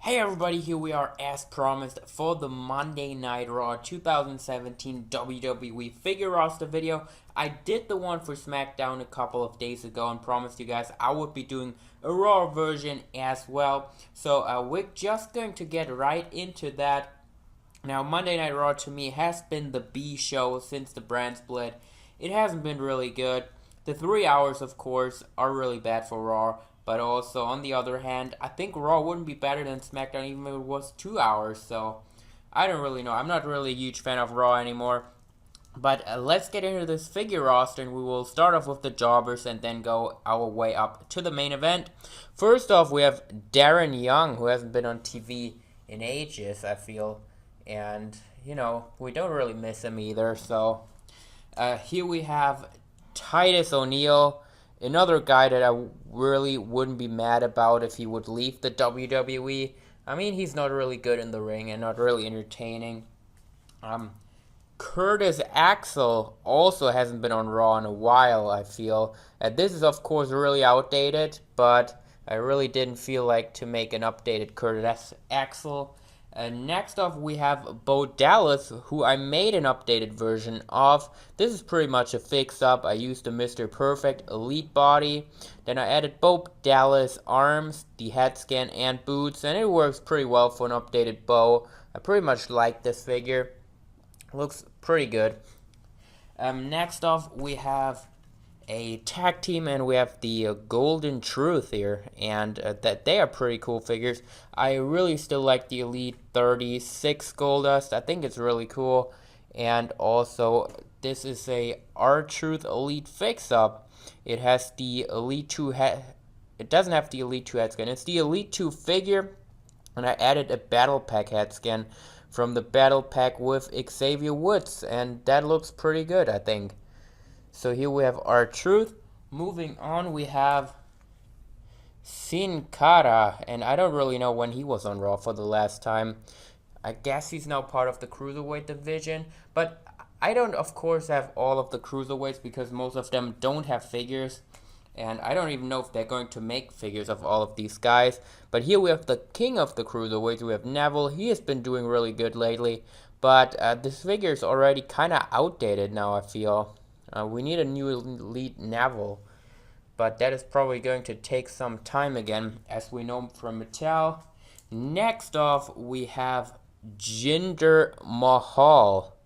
Hey everybody, here we are as promised for the Monday Night Raw 2017 WWE Figure roster video. I did the one for SmackDown a couple of days ago and promised you guys I would be doing a Raw version as well. So we're just going to get right into that. Now, Monday Night Raw to me has been the B show since the brand split. It hasn't been really good. The 3 hours, of course, are really bad for Raw. But also, on the other hand, I think Raw wouldn't be better than SmackDown even if it was 2 hours. So, I don't really know. I'm not really a huge fan of Raw anymore. But let's get into this figure roster, and we will start off with the jobbers and then go our way up to the main event. First off, we have Darren Young, who hasn't been on TV in ages, I feel. And, we don't really miss him either. So, here we have Titus O'Neil, another guy that I really wouldn't be mad about if he would leave the WWE. I mean, he's not really good in the ring and not really entertaining. Curtis Axel also hasn't been on Raw in a while, I feel. This is, of course, really outdated, but I really didn't feel like to make an updated Curtis Axel. Next off, we have Bo Dallas, who I made an updated version of. This is pretty much a fix-up. I used the Mr. Perfect Elite body. Then I added Bo Dallas arms, the head scan, and boots, and it works pretty well for an updated Bo. I pretty much like this figure. Looks pretty good. Next off, we have a tag team, and we have the Golden Truth here, and that they are pretty cool figures. I really still like the Elite 36 Goldust. I think it's really cool. And also, this is a R-Truth Elite fix-up. It has the Elite 2 head. It doesn't have the Elite 2 head scan. It's the Elite 2 figure, and I added a Battle Pack head scan from the Battle Pack with Xavier Woods, and that looks pretty good, I think. So here we have R-Truth. Moving on, we have Sin Cara, and I don't really know when he was on Raw for the last time. I guess he's now part of the Cruiserweight division, but I don't, of course, have all of the Cruiserweights because most of them don't have figures, and I don't even know if they're going to make figures of all of these guys. But here we have the king of the Cruiserweights. We have Neville. He has been doing really good lately, but this figure is already kind of outdated now, I feel. We need a new Elite Neville, but that is probably going to take some time again, as we know from Mattel. Next off, we have Jinder Mahal,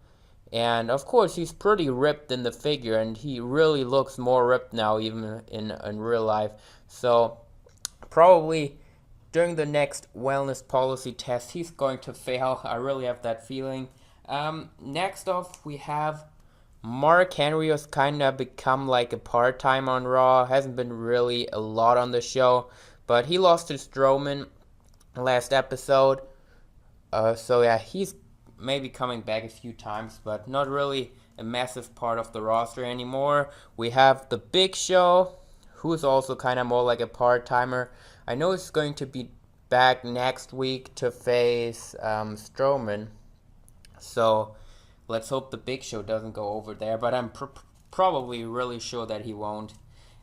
and of course he's pretty ripped in the figure, and he really looks more ripped now even in real life. So probably during the next wellness policy test, he's going to fail. I really have that feeling. Next off, we have Mark Henry has kind of become like a part-time on Raw. Hasn't been really a lot on the show, but he lost to Strowman last episode. So yeah, he's maybe coming back a few times, but not really a massive part of the roster anymore. We have the Big Show, who's also kind of more like a part-timer. I know he's going to be back next week to face Strowman. So let's hope the Big Show doesn't go over there, but I'm probably really sure that he won't.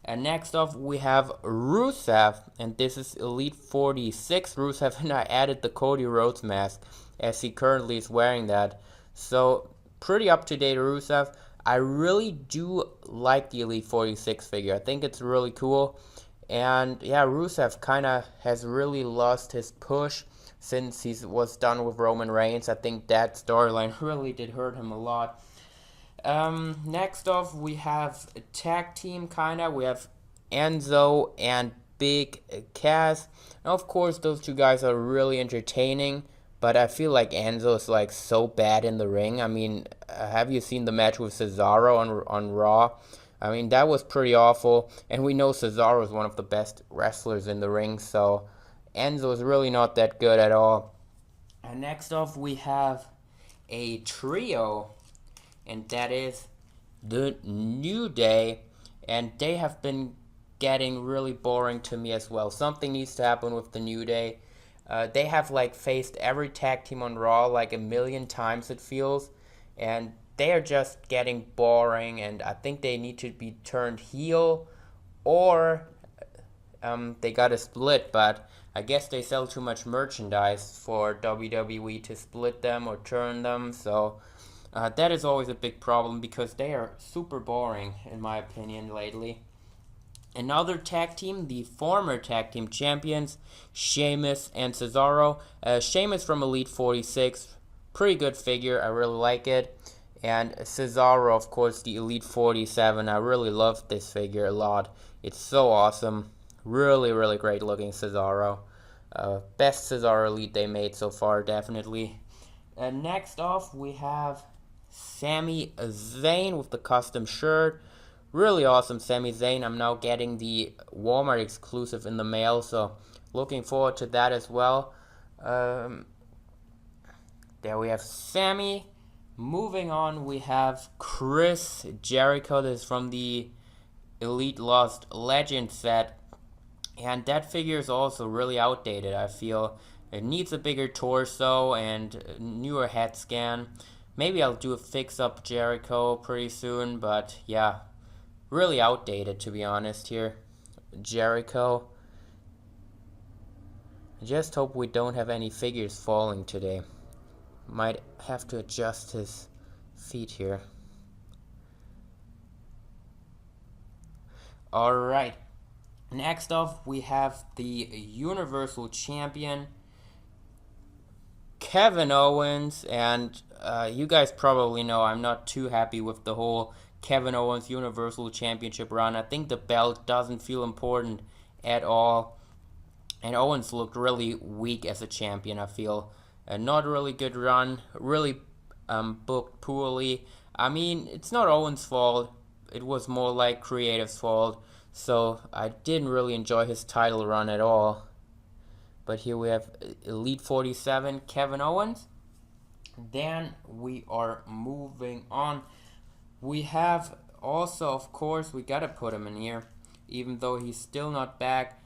And next off, we have Rusev, and this is Elite 46 Rusev, and I added the Cody Rhodes mask, as he currently is wearing that. So, pretty up-to-date Rusev. I really do like the Elite 46 figure. I think it's really cool. And yeah, Rusev kind of has really lost his push since he was done with Roman Reigns. I think that storyline really did hurt him a lot. Next off, we have a tag team, kinda. We have Enzo and Big Cass. Now, of course, those two guys are really entertaining, but I feel like Enzo is like so bad in the ring. I mean, have you seen the match with Cesaro on Raw? I mean, that was pretty awful, and we know Cesaro is one of the best wrestlers in the ring, so Enzo is really not that good at all. And next off, we have a trio, and that is the New Day, and they have been getting really boring to me as well. Something needs to happen with the New Day. They have like faced every tag team on Raw like a million times, it feels, and they are just getting boring, and I think they need to be turned heel, or they got a split, but I guess they sell too much merchandise for WWE to split them or turn them, so that is always a big problem because they are super boring, in my opinion, lately. Another tag team, the former tag team champions, Sheamus and Cesaro. Sheamus from Elite 46, pretty good figure, I really like it. And Cesaro, of course, the Elite 47. I really love this figure a lot. It's so awesome. Really, really great looking Cesaro. Best Cesaro Elite they made so far, definitely. Next off, we have Sami Zayn with the custom shirt. Really awesome Sami Zayn. I'm now getting the Walmart exclusive in the mail, so looking forward to that as well. There we have Sami. Moving on, we have Chris Jericho. This is from the Elite Lost Legend set. And that figure is also really outdated, I feel. It needs a bigger torso and a newer head scan. Maybe I'll do a fix-up Jericho pretty soon, but yeah, really outdated to be honest here. Jericho. I just hope we don't have any figures falling today. Might have to adjust his feet here. Alright. Next off, we have the Universal Champion, Kevin Owens, and you guys probably know I'm not too happy with the whole Kevin Owens Universal Championship run. I think the belt doesn't feel important at all, and Owens looked really weak as a champion, I feel. Not a really good run, really booked poorly. I mean, it's not Owens' fault, it was more like Creative's fault. So I didn't really enjoy his title run at all. But here we have Elite 47, Kevin Owens. Then we are moving on. We have also, of course, we gotta put him in here, even though he's still not back.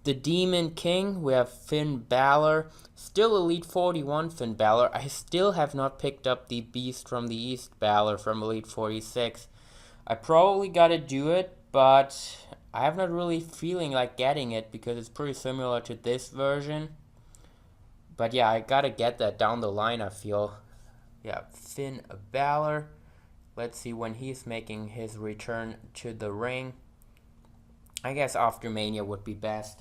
The Demon King, we have Finn Balor. Still Elite 41 Finn Balor. I still have not picked up the Beast from the East Balor from Elite 46. I probably gotta do it, but I have not really feeling like getting it because it's pretty similar to this version. But yeah, I gotta get that down the line, I feel. Yeah, Finn Balor. Let's see when he's making his return to the ring. I guess after Mania would be best.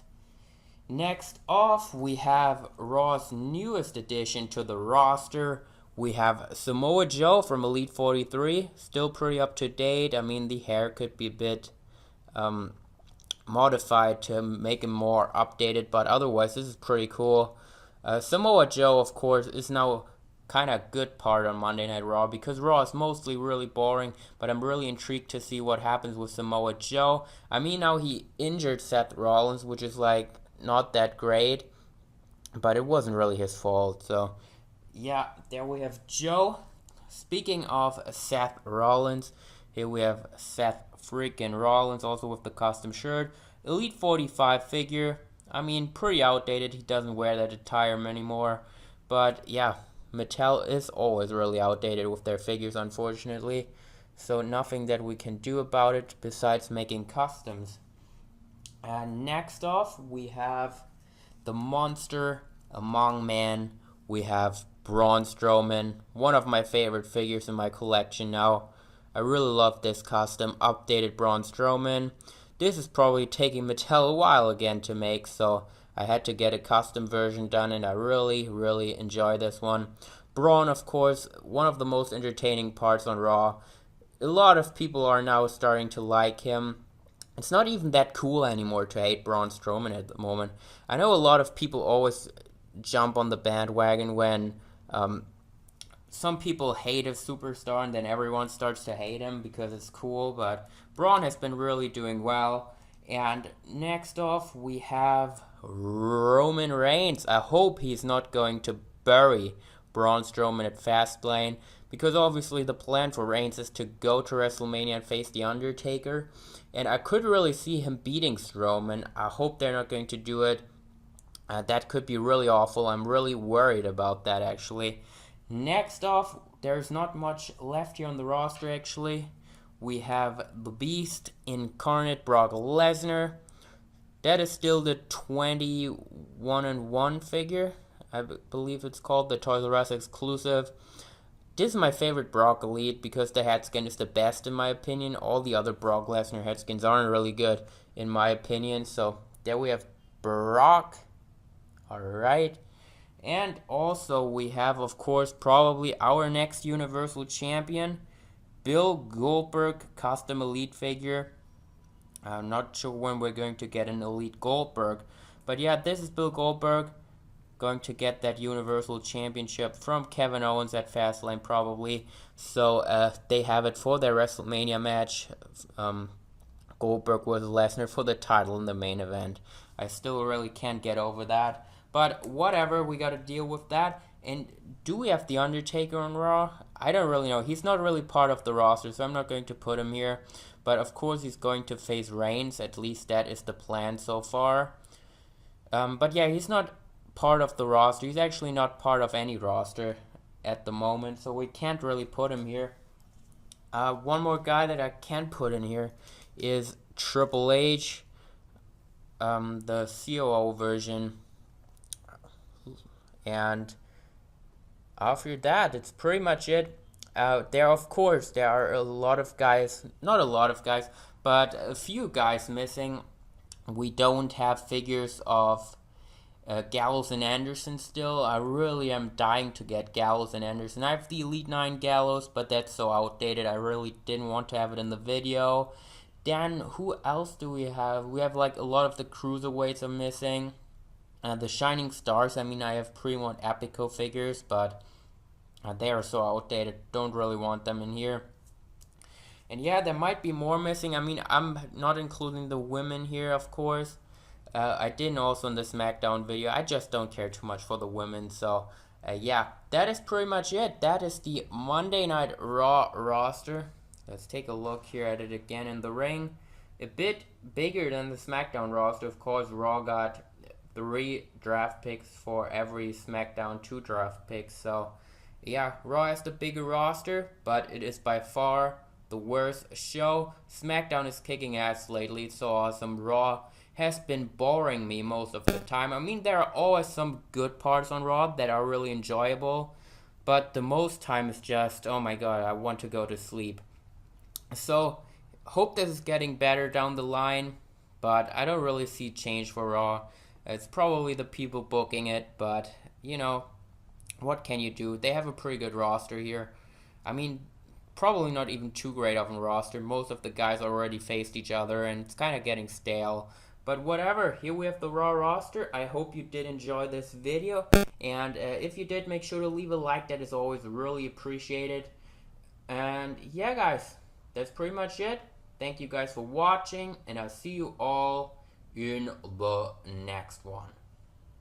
Next off, we have Raw's newest addition to the roster. We have Samoa Joe from Elite 43. Still pretty up to date. I mean, the hair could be a bit modified to make him more updated, but otherwise, this is pretty cool. Samoa Joe, of course, is now kind of good part on Monday Night Raw because Raw is mostly really boring, but I'm really intrigued to see what happens with Samoa Joe. I mean, now he injured Seth Rollins, which is like not that great, but it wasn't really his fault. So yeah, there we have Joe. Speaking of Seth Rollins, here we have Seth freaking Rollins also with the custom shirt. Elite 45 figure. I mean, pretty outdated. He doesn't wear that attire anymore. But yeah, Mattel is always really outdated with their figures, unfortunately. So nothing that we can do about it besides making customs. And next off, we have the Monster Among Men. We have Braun Strowman, one of my favorite figures in my collection now. I really love this custom, updated Braun Strowman. This is probably taking Mattel a while again to make, so I had to get a custom version done, and I really, really enjoy this one. Braun, of course, one of the most entertaining parts on Raw. A lot of people are now starting to like him. It's not even that cool anymore to hate Braun Strowman at the moment. I know a lot of people always jump on the bandwagon when some people hate a superstar and then everyone starts to hate him because it's cool, but Braun has been really doing well. And next off, we have Roman Reigns. I hope he's not going to bury Braun Strowman at Fastlane, because obviously the plan for Reigns is to go to WrestleMania and face The Undertaker, and I could really see him beating Strowman. I hope they're not going to do it. That could be really awful. I'm really worried about that, actually. Next off, there's not much left here on the roster, actually. We have the Beast Incarnate Brock Lesnar. That is still the 21-1 figure. I believe it's called the Toys R Us exclusive. This is my favorite Brock Elite because the head skin is the best in my opinion. All the other Brock Lesnar head skins aren't really good in my opinion. So there we have Brock. Alright. And also we have, of course, probably our next Universal Champion, Bill Goldberg custom Elite figure. I'm not sure when we're going to get an Elite Goldberg. But yeah, this is Bill Goldberg going to get that Universal Championship from Kevin Owens at Fastlane probably. So they have it for their WrestleMania match. Goldberg was Lesnar for the title in the main event. I still really can't get over that. But whatever, we got to deal with that. And do we have The Undertaker on Raw? I don't really know. He's not really part of the roster, so I'm not going to put him here. But of course he's going to face Reigns. At least that is the plan so far. But yeah, he's not part of the roster. He's actually not part of any roster at the moment, so we can't really put him here. One more guy that I can put in here is Triple H, the COO version. And after that, it's pretty much it. There are a lot of guys, not a lot of guys, but a few guys missing. We don't have figures of Gallows and Anderson still. I really am dying to get Gallows and Anderson. I have the Elite 9 Gallows, but that's so outdated. I really didn't want to have it in the video. Then, who else do we have? We have like a lot of the Cruiserweights are missing. The Shining Stars, I mean, I have Primo and Epico figures, but they are so outdated. Don't really want them in here. And yeah, there might be more missing. I mean, I'm not including the women here, of course. I didn't also in the SmackDown video. I just don't care too much for the women. So, yeah, that is pretty much it. That is the Monday Night Raw roster. Let's take a look here at it again in the ring. A bit bigger than the SmackDown roster. Of course, Raw got 3 draft picks for every SmackDown 2 draft picks. So, yeah, Raw has the bigger roster, but it is by far the worst show. SmackDown is kicking ass lately. It's so awesome. Raw has been boring me most of the time. I mean, there are always some good parts on Raw that are really enjoyable, but the most time is just, oh my god, I want to go to sleep. So, hope this is getting better down the line, but I don't really see change for Raw. It's probably the people booking it, but, you know, what can you do? They have a pretty good roster here. I mean, probably not even too great of a roster. Most of the guys already faced each other, and it's kind of getting stale. But whatever, here we have the Raw roster. I hope you did enjoy this video, and if you did, make sure to leave a like. That is always really appreciated. And yeah, guys, that's pretty much it. Thank you guys for watching, and I'll see you all in the next one.